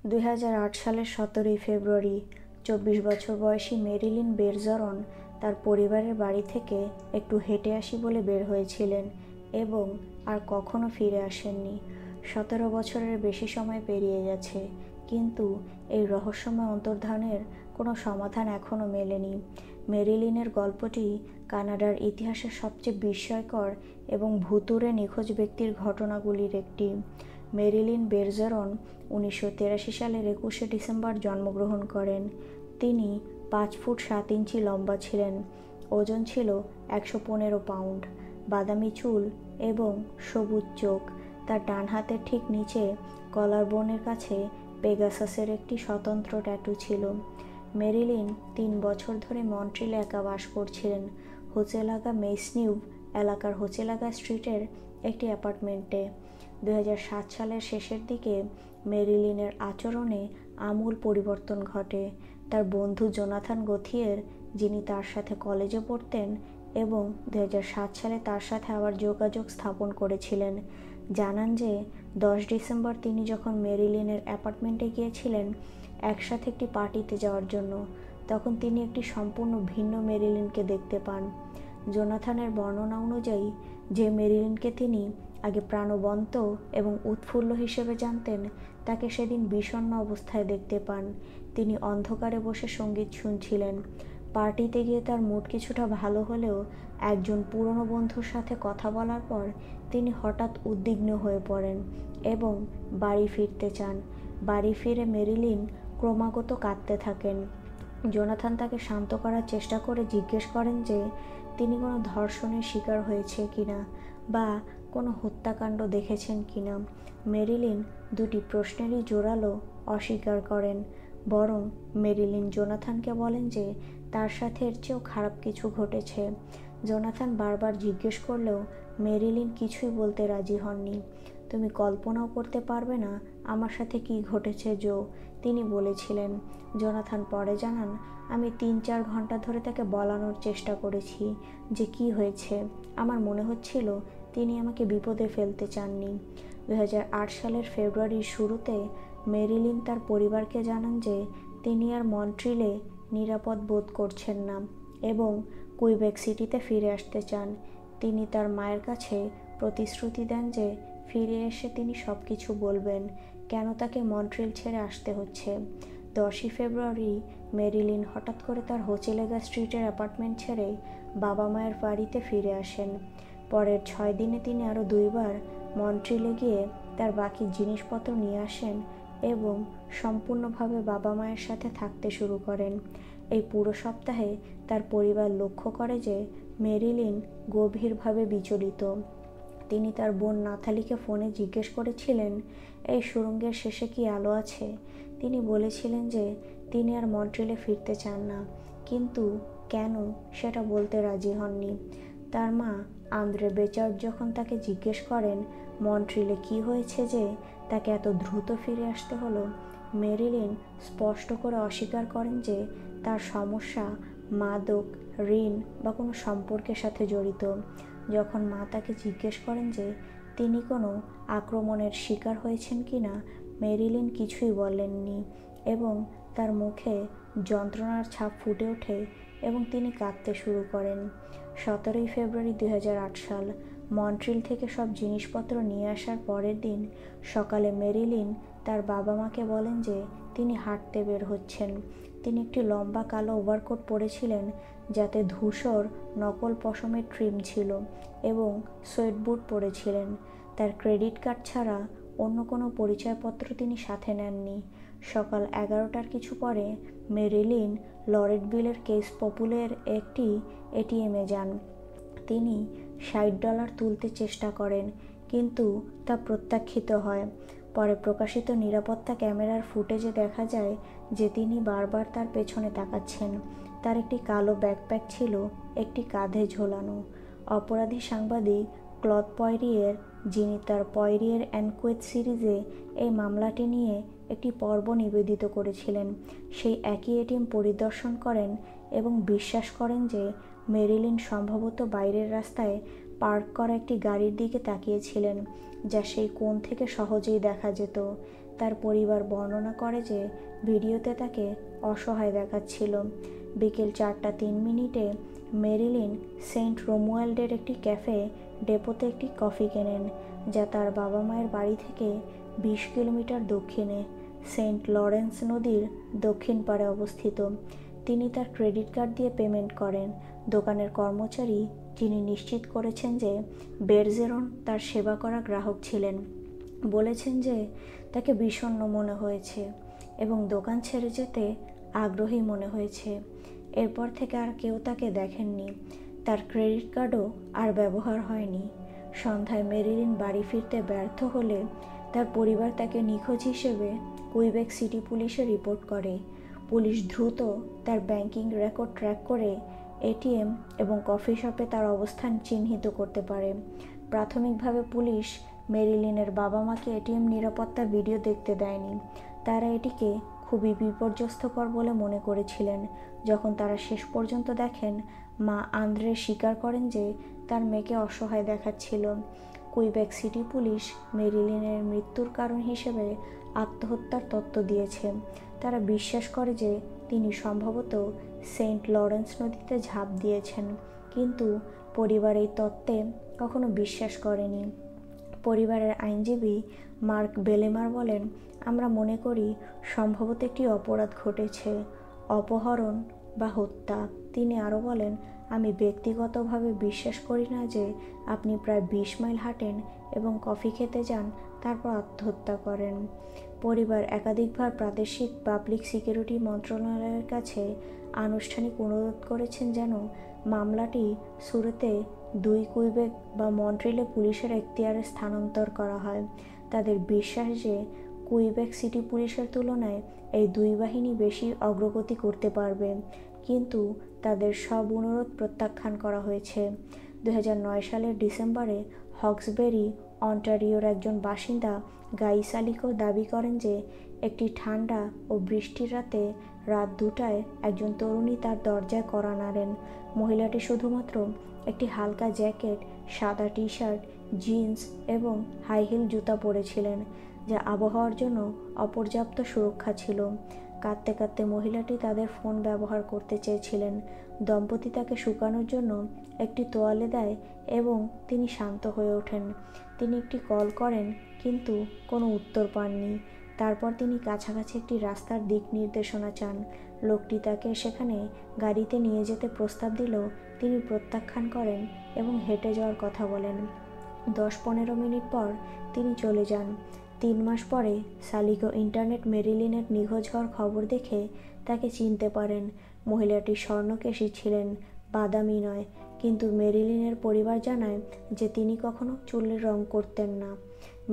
2008 সালের 17 ফেব্রুয়ারি 24 বছর বয়সী মেরিলিন বেরজারন তার পরিবারের বাড়ি থেকে একটু হেঁটে আসি বলে বের হয়েছিলেন এবং আর কখনো ফিরে আসেননি। 17 বছরের বেশি সময় পেরিয়ে গেছে, কিন্তু এই রহস্যময় অন্তর্ধানের কোনো সমাধান এখনও মেলেনি। মেরিলিনের গল্পটি কানাডার ইতিহাসের সবচেয়ে বিস্ময়কর এবং ভুতুড়ে নিখোঁজ ব্যক্তির ঘটনাগুলির একটি। মেরিলিন বেরজারন 1983 সালের 21শে ডিসেম্বর জন্মগ্রহণ করেন। তিনি 5 ফুট 7 ইঞ্চি লম্বা ছিলেন, ওজন ছিল 115 পাউন্ড, বাদামি চুল এবং সবুজ চোখ। তার ডান হাতের ঠিক নিচে কলার বোনের কাছে পেগাসাসের একটি স্বতন্ত্র ট্যাটু ছিল। মেরিলিন 3 বছর ধরে মন্ট্রিলে একা বাস করছিলেন, হোচেলাগা মেইসনিউভ এলাকার হোচেলাগা স্ট্রিটের একটি অ্যাপার্টমেন্টে। 2007 সালের শেষের দিকে মেরিলিনের আচরণে আমূল পরিবর্তন ঘটে। তার বন্ধু জোনাথন গথিয়ের, যিনি তার সাথে কলেজে পড়তেন এবং 2007 সালে তার সাথে আবার যোগাযোগ স্থাপন করেছিলেন, জানান যে 10 ডিসেম্বর তিনি যখন মেরিলিনের অ্যাপার্টমেন্টে গিয়েছিলেন একসাথে একটি পার্টিতে যাওয়ার জন্য, তখন তিনি একটি সম্পূর্ণ ভিন্ন মেরিলিনকে দেখতে পান। জোনাথনের বর্ণনা অনুযায়ী, যে মেরিলিনকে তিনি আগে প্রাণবন্ত এবং উৎফুল্ল হিসেবে জানতেন, তাকে সেদিন বিষণ্ণ অবস্থায় দেখতে পান। তিনি অন্ধকারে বসে সঙ্গীত শুনছিলেন। পার্টিতে গিয়ে তার মুড কিছুটা ভালো হলেও একজন পুরনো বন্ধুর সাথে কথা বলার পর তিনি হঠাৎ উদ্বিগ্ন হয়ে পড়েন এবং বাড়ি ফিরতে চান। বাড়ি ফিরে মেরিলিন ক্রমাগত কাঁদতে থাকেন। জোনাথন তাকে শান্ত করার চেষ্টা করে জিজ্ঞেস করেন যে তিনি কোনো ধর্ষণের শিকার হয়েছে কিনা বা কোনো হত্যাকাণ্ড দেখেছেন কিনা। মেরিলিন দুটি প্রশ্নেরই জোরালো অস্বীকার করেন, বরং মেরিলিন জোনাথনকে বলেন যে তার সাথে এর চেয়েও খারাপ কিছু ঘটেছে। জোনাথন বারবার জিজ্ঞেস করলেও মেরিলিন কিছুই বলতে রাজি হননি। তুমি কল্পনাও করতে পারবে না আমার সাথে কি ঘটেছে জো, তিনি বলেছিলেন। জোনাথন পরে জানান, আমি 3-4 ঘন্টা ধরে তাকে বলানোর চেষ্টা করেছি যে কি হয়েছে। আমার মনে হচ্ছিল তিনি আমাকে বিপদে ফেলতে চাননি। 2008 সালের ফেব্রুয়ারির শুরুতে মেরিলিন তার পরিবারকে জানান যে তিনি আর মন্ট্রিলে নিরাপদ বোধ করছেন না এবং কুইবেক সিটিতে ফিরে আসতে চান। তিনি তার মায়ের কাছে প্রতিশ্রুতি দেন যে ফিরে এসে তিনি সব কিছু বলবেন কেন তাকে মন্ট্রিল ছেড়ে আসতে হচ্ছে। 10 ফেব্রুয়ারি মেরিলিন হঠাৎ করে তার হোচেলেগা স্ট্রিটের অ্যাপার্টমেন্ট ছেড়ে বাবা মায়ের বাড়িতে ফিরে আসেন। পরের 6 দিনে তিনি আরও 2 বার মন্ট্রিলে গিয়ে তার বাকি জিনিসপত্র নিয়ে আসেন এবং সম্পূর্ণভাবে বাবা মায়ের সাথে থাকতে শুরু করেন। এই পুরো সপ্তাহে তার পরিবার লক্ষ্য করে যে মেরিলিন গভীরভাবে বিচলিত। তিনি তার বোন নাথালিকে ফোনে জিজ্ঞেস করেছিলেন এই সুড়ঙ্গের শেষে কি আলো আছে। তিনি বলেছিলেন যে তিনি আর মন্ট্রিলে ফিরতে চান না, কিন্তু কেন সেটা বলতে রাজি হননি। তার মা আন্দ্রে বেচার্ড যখন তাকে জিজ্ঞেস করেন মন্ট্রিলে কি হয়েছে যে তাকে এত দ্রুত ফিরে আসতে হলো, মেরিলিন স্পষ্ট করে অস্বীকার করেন যে তার সমস্যা মাদক, ঋণ বা কোনো সম্পর্কের সাথে জড়িত। যখন মা তাকে জিজ্ঞেস করেন যে তিনি কোনো আক্রমণের শিকার হয়েছেন কিনা, মেরিলিন কিছুই বলেননি এবং তার মুখে যন্ত্রণার ছাপ ফুটে ওঠে এবং তিনি কাঁদতে শুরু করেন। 17 ফেব্রুয়ারি 2008 সাল মন্ট্রিল থেকে সব জিনিসপত্র নিয়ে আসার পরের দিন সকালে মেরিলিন তার বাবা মাকে বলেন যে তিনি হাঁটতে বের হচ্ছেন। তিনি একটি লম্বা কালো ওভারকোট পরেছিলেন যাতে ধূসর নকল পশমের ট্রিম ছিল এবং সোয়েট বুট পরেছিলেন। তার ক্রেডিট কার্ড ছাড়া অন্য কোনো পরিচয়পত্র তিনি সাথে নেননি। সকাল 11টার কিছু পরে মেরিলিন লরেটভিলের কেস পপুলের একটি এটিএমে যান। তিনি $60 তুলতে চেষ্টা করেন, কিন্তু তা প্রত্যাখ্যিত হয়। পরে প্রকাশিত নিরাপত্তা ক্যামেরার ফুটেজে দেখা যায় যে তিনি বারবার তার পেছনে তাকাচ্ছেন। তার একটি কালো ব্যাকপ্যাক ছিল একটি কাঁধে ঝোলানো। অপরাধী সাংবাদিক ক্লদ পয়রিয়ের, যিনি তার পয়রিয়ের অ্যানকুয়েট সিরিজে এই মামলাটি নিয়ে একটি পর্ব নিবেদিত করেছিলেন, সেই একই এটিএম পরিদর্শন করেন এবং বিশ্বাস করেন যে মেরিলিন সম্ভবত বাইরের রাস্তায় পার্ক করা একটি গাড়ির দিকে তাকিয়েছিলেন, যা সেই কোণ থেকে সহজেই দেখা যেত। তার পরিবার বর্ণনা করে যে ভিডিওতে তাকে অসহায় দেখাচ্ছিল। বিকেল 4:03 মেরিলিন সেন্ট রোমুয়াল্ডের একটি ক্যাফে ডেপোতে একটি কফি কেনেন, যা তার বাবা মায়ের বাড়ি থেকে 20 কিলোমিটার দক্ষিণে সেন্ট লরেন্স নদীর দক্ষিণ পাড়ে অবস্থিত। তিনি তার ক্রেডিট কার্ড দিয়ে পেমেন্ট করেন। দোকানের কর্মচারী, যিনি নিশ্চিত করেছেন যে বেরজেরন তার সেবা করা গ্রাহক ছিলেন, বলেছেন যে তাকে বিষণ্ণ মনে হয়েছে এবং দোকান ছেড়ে যেতে আগ্রহী মনে হয়েছে। এরপর থেকে আর কেউ তাকে দেখেননি। তার ক্রেডিট কার্ডও আর ব্যবহার হয়নি। সন্ধ্যায় মেরিলিন বাড়ি ফিরতে ব্যর্থ হলে তার পরিবার তাকে নিখোঁজ হিসেবে কুইবেক সিটি পুলিশে রিপোর্ট করে। পুলিশ দ্রুত তার ব্যাংকিং রেকর্ড ট্র্যাক করে এটিএম এবং কফি শপে তার অবস্থান চিহ্নিত করতে পারে। প্রাথমিকভাবে পুলিশ মেরিলিনের বাবা মাকে এটিএম নিরাপত্তা ভিডিও দেখতে দেয়নি। তারা এটিকে খুবই বিপর্যস্তকর বলে মনে করেছিলেন। যখন তারা শেষ পর্যন্ত দেখেন, মা আন্দ্রে স্বীকার করেন যে তার মেয়েকে অসহায় দেখাচ্ছিল। কুইবেক সিটি পুলিশ মেরিলিনের মৃত্যুর কারণ হিসেবে আত্মহত্যার তত্ত্ব দিয়েছে। তারা বিশ্বাস করে যে তিনি সম্ভবত সেন্ট লরেন্স নদীতে ঝাঁপ দিয়েছেন, কিন্তু পরিবার এই তত্ত্বে কখনো বিশ্বাস করেনি। পরিবারের আইনজীবী মার্ক বেলেমার বলেন, আমরা মনে করি সম্ভবত একটি অপরাধ ঘটেছে, অপহরণ বা হত্যা। তিনি আরও বলেন, আমি ব্যক্তিগতভাবে বিশ্বাস করি না যে আপনি প্রায় 20 মাইল হাঁটেন এবং কফি খেতে যান, তারপর আত্মহত্যা করেন। পরিবার একাধিকবার প্রাদেশিক পাবলিক সিকিউরিটি মন্ত্রণালয়ের কাছে আনুষ্ঠানিক অনুরোধ করেছেন যেন মামলাটি শুরুতে 2 কুইবেক বা মন্ট্রিলে পুলিশের এখতিয়ারে স্থানান্তর করা হয়। তাদের বিশ্বাস যে কুইবেক সিটি পুলিশের তুলনায় এই 2 বাহিনী বেশি অগ্রগতি করতে পারবে, কিন্তু তাদের সব অনুরোধ প্রত্যাখ্যান করা হয়েছে। 2009 সালের ডিসেম্বরে হক্সবেরি, অন্টারিওর একজন বাসিন্দা গাই সালিকো দাবি করেন যে একটি ঠান্ডা ও বৃষ্টির রাতে রাত 2টায় একজন তরুণী তার দরজায় কড়া নাড়েন। মহিলাটি শুধুমাত্র একটি হালকা জ্যাকেট, সাদা টি শার্ট, জিন্স এবং হাই হিল জুতা পরেছিলেন, যা আবহাওয়ার জন্য অপর্যাপ্ত সুরক্ষা ছিল। কাঁদতে কাঁদতে মহিলাটি তাদের ফোন ব্যবহার করতে চেয়েছিলেন। দম্পতি তাকে শুকানোর জন্য একটি তোয়ালে দেয় এবং তিনি শান্ত হয়ে ওঠেন। তিনি একটি কল করেন, কিন্তু কোনো উত্তর পাননি। তারপর তিনি কাছাকাছি একটি রাস্তার দিক নির্দেশনা চান। লোকটি তাকে সেখানে গাড়িতে নিয়ে যেতে প্রস্তাব দিলেও তিনি প্রত্যাখ্যান করেন এবং হেঁটে যাওয়ার কথা বলেন। 10-15 মিনিট পর তিনি চলে যান। 3 মাস পরে সালিকো ইন্টারনেট মেরিলিনের নিখোঁজ হওয়ার খবর দেখে তাকে চিনতে পারেন। মহিলাটি স্বর্ণকেশী ছিলেন, বাদামি নয়, কিন্তু মেরিলিনের পরিবার জানায় যে তিনি কখনো চুলের রং করতেন না।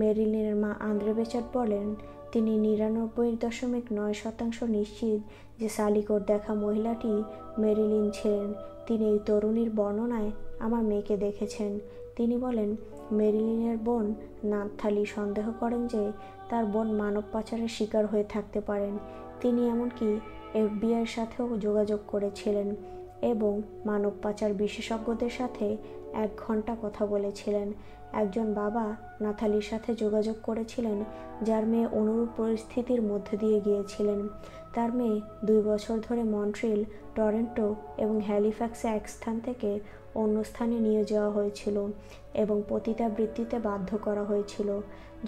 মেরিলিনের মা আন্দ্রে বেচাট বলেন, তিনি 99.9% নিশ্চিত যে সালিকোর দেখা মহিলাটি মেরিলিন ছিলেন। তিনি এই তরুণীর বর্ণনায় আমার মেয়েকে দেখেছেন। তিনি বলেন, মেরিলিনের বোন নাথালি সন্দেহ করেন যে তার বোন মানব পাচারের শিকার হয়ে থাকতে পারেন। তিনি এমনকি এফবিআইয়ের সাথেও যোগাযোগ করেছিলেন এবং মানব পাচার বিশেষজ্ঞদের সাথে 1 ঘন্টা কথা বলেছিলেন। একজন বাবা নাথালির সাথে যোগাযোগ করেছিলেন, যার মেয়ে অনুরূপ পরিস্থিতির মধ্যে দিয়ে গিয়েছিলেন। তার মেয়ে 2 বছর ধরে মন্ট্রিল, টরন্টো এবং হ্যালিফ্যাক্সে এক স্থান থেকে অন্য স্থানে নিয়ে যাওয়া হয়েছিল এবং পতিতাবৃত্তিতে বাধ্য করা হয়েছিল।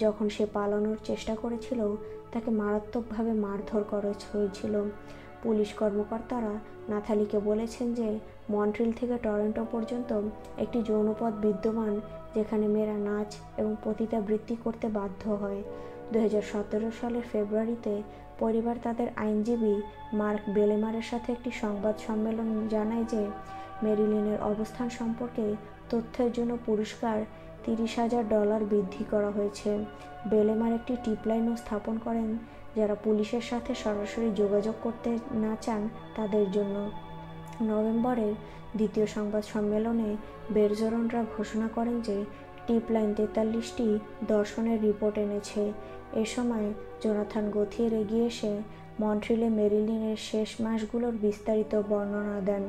যখন সে পালানোর চেষ্টা করেছিল, তাকে মারাত্মকভাবে মারধর করা হয়েছিল। পুলিশ কর্মকর্তারা নাথালিকে বলেছেন যে মন্ট্রিল থেকে টরন্টো পর্যন্ত একটি যৌনপথ বিদ্যমান, যেখানে মেয়েরা নাচ এবং পতিতাবৃত্তি করতে বাধ্য হয়। 2017 সালের ফেব্রুয়ারিতে পরিবার তাদের আইনজীবী মার্ক বেলেমারের সাথে একটি সংবাদ সম্মেলন জানায় যে মেরিলিনের অবস্থান সম্পর্কে তথ্যের জন্য পুরস্কার $30,000 বৃদ্ধি করা হয়েছে। বেলেমার একটি টিপলাইনও স্থাপন করেন যারা পুলিশের সাথে সরাসরি যোগাযোগ করতে না চান তাদের জন্য। নভেম্বরের দ্বিতীয় সংবাদ সম্মেলনে বেরজেরনরা ঘোষণা করেন যে টিপলাইন 43টি দর্শনের রিপোর্ট এনেছে। এ সময় জোনাথন গথিয়ের এগিয়ে এসে মন্ট্রিলে মেরিলিনের শেষ মাসগুলোর বিস্তারিত বর্ণনা দেন।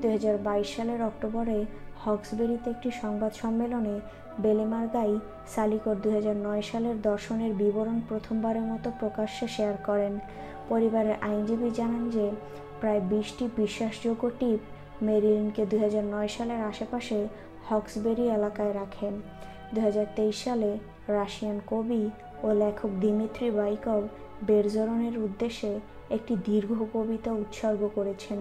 2022 সালের অক্টোবরে হক্সবেরিতে একটি সংবাদ সম্মেলনে বেলেমারগাই সালিকোর 2009 সালের দর্শনের বিবরণ প্রথমবারের মতো প্রকাশ্যে শেয়ার করেন। পরিবারের আইনজীবী জানান যে প্রায় 20টি বিশ্বাসযোগ্য টিপ মেরিলিনকে 2009 সালের আশেপাশে হক্সবেরি এলাকায় রাখেন। 2023 সালে রাশিয়ান কবি ও লেখক দিমিত্রি বাইকভ বেরজরনের উদ্দেশ্যে একটি দীর্ঘ কবিতা উৎসর্গ করেছেন।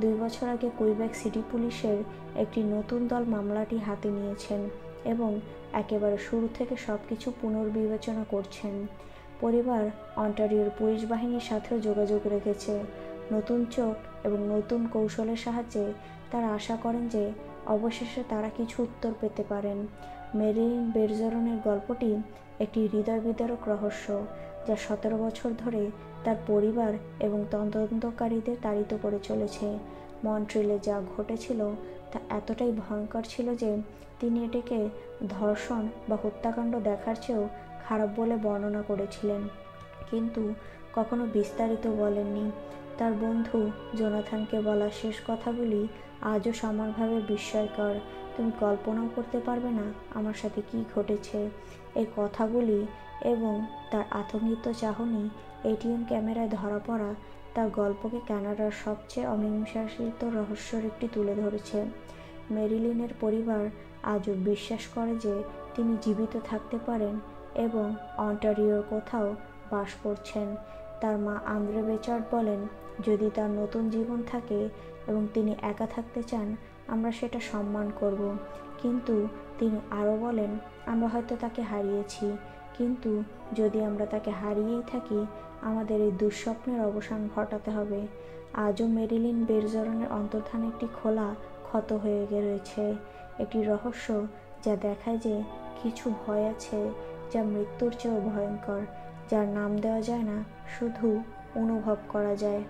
2 বছর আগে কুইবেক সিটি পুলিশের একটি নতুন দল মামলাটি হাতে নিয়েছেন এবং একেবারে শুরু থেকে সবকিছু পুনর্বিবেচনা করছেন। পরিবার অন্টারিওর পুলিশ বাহিনীর সাথেও যোগাযোগ রেখেছে। নতুন চোখ এবং নতুন কৌশলের সাহায্যে তারা আশা করেন যে অবশেষে তারা কিছু উত্তর পেতে পারেন। মেরিলিন বেরজরনের গল্পটি একটি হৃদয়বিদারক রহস্য, যা 17 বছর ধরে তার পরিবার এবং তদন্তকারীদের তাড়িত করে চলেছে। মন্ট্রিলে যা ঘটেছিল তা এতটাই ভয়ঙ্কর ছিল যে তিনি এটিকে ধর্ষণ বা হত্যাকাণ্ড দেখার চেয়েও খারাপ বলে বর্ণনা করেছিলেন, কিন্তু কখনো বিস্তারিত বলেননি। তার বন্ধু জোনাথনকে বলা শেষ কথাগুলি আজও সমানভাবে বিস্ময়কর। তুমি কল্পনাও করতে পারবে না আমার সাথে কী ঘটেছে। এই কথাগুলি এবং তার আতঙ্কিত চাহনি এটিএম ক্যামেরায় ধরা পড়া তার গল্পকে কানাডার সবচেয়ে অমীমাংসিত রহস্যের একটি তুলে ধরেছে। মেরিলিনের পরিবার আজও বিশ্বাস করে যে তিনি জীবিত থাকতে পারেন এবং অন্টারিওর কোথাও বাস করছেন। তার মা আন্দ্রে বেচার্ড বলেন, যদি তার নতুন জীবন থাকে এবং তিনি একা থাকতে চান, আমরা সেটা সম্মান করব। কিন্তু তিনি আরও বলেন, আমরা হয়তো তাকে হারিয়েছি, কিন্তু যদি আমরা তাকে হারিয়েই থাকি, আমাদের এই দুঃস্বপ্নের অবসান ঘটাতে হবে। আজও মেরিলিন বেরজরনের অন্তর্ধান একটি খোলা ক্ষত হয়ে রয়েছে, একটি রহস্য যা দেখায় যে কিছু ভয় আছে যা মৃত্যুর চেয়েও ভয়ঙ্কর, যার নাম দেওয়া যায় না, শুধু অনুভব করা যায়।